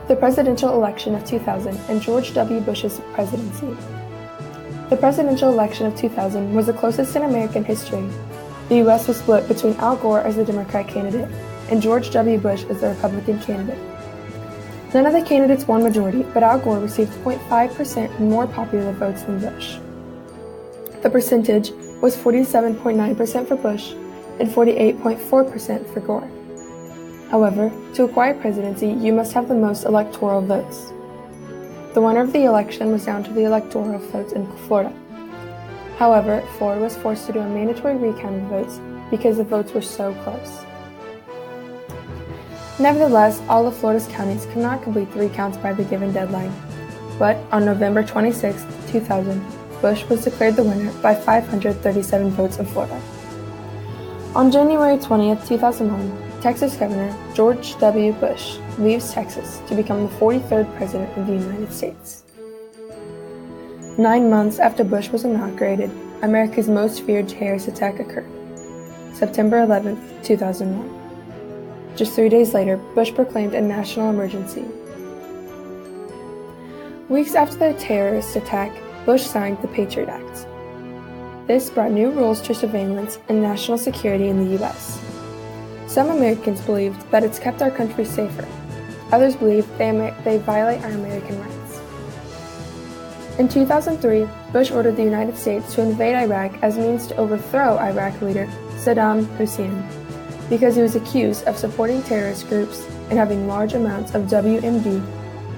The presidential election of 2000 and George W. Bush's presidency. The presidential election of 2000 was the closest in American history. The U.S. was split between Al Gore as the Democrat candidate and George W. Bush as the Republican candidate. None of the candidates won majority, but Al Gore received 0.5% more popular votes than Bush. The percentage was 47.9% for Bush and 48.4% for Gore. However, to acquire presidency, you must have the most electoral votes. The winner of the election was down to the electoral votes in Florida. However, Florida was forced to do a mandatory recount of votes because the votes were so close. Nevertheless, all of Florida's counties could not complete the recounts by the given deadline. But on November 26, 2000, Bush was declared the winner by 537 votes in Florida. On January 20, 2001, Texas Governor George W. Bush leaves Texas to become the 43rd President of the United States. 9 months after Bush was inaugurated, America's most feared terrorist attack occurred, September 11, 2001. Just 3 days later, Bush proclaimed a national emergency. Weeks after the terrorist attack, Bush signed the Patriot Act. This brought new rules to surveillance and national security in the U.S. Some Americans believed that it's kept our country safer. Others believe they violate our American rights. In 2003, Bush ordered the United States to invade Iraq as a means to overthrow Iraq leader Saddam Hussein, because he was accused of supporting terrorist groups and having large amounts of WMD,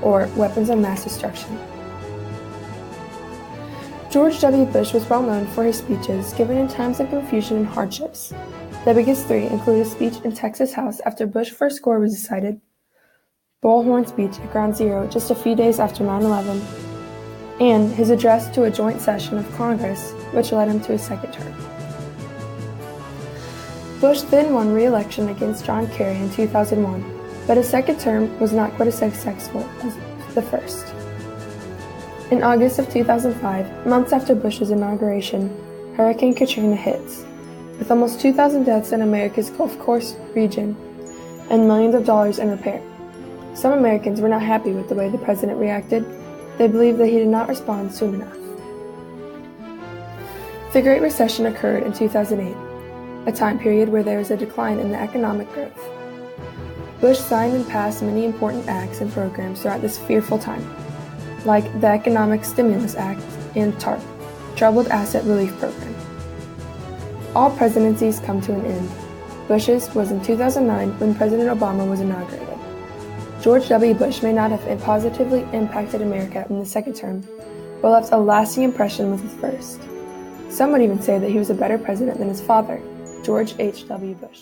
or weapons of mass destruction. George W. Bush was well known for his speeches given in times of confusion and hardships. The biggest three include his speech in Texas House after Bush's first score was decided, Bullhorn speech at Ground Zero just a few days after 9/11, and his address to a joint session of Congress, which led him to his second term. Bush then won re-election against John Kerry in 2001, but his second term was not quite as successful as the first. In August of 2005, months after Bush's inauguration, Hurricane Katrina hits, with almost 2,000 deaths in America's Gulf Coast region and millions of dollars in repair. Some Americans were not happy with the way the president reacted. They believed that he did not respond soon enough. The Great Recession occurred in 2008, a time period where there was a decline in the economic growth. Bush signed and passed many important acts and programs throughout this fearful time, like the Economic Stimulus Act and TARP, Troubled Asset Relief Program. All presidencies come to an end. Bush's was in 2009 when President Obama was inaugurated. George W. Bush may not have positively impacted America in the second term, but left a lasting impression with his first. Some would even say that he was a better president than his father, George H.W. Bush.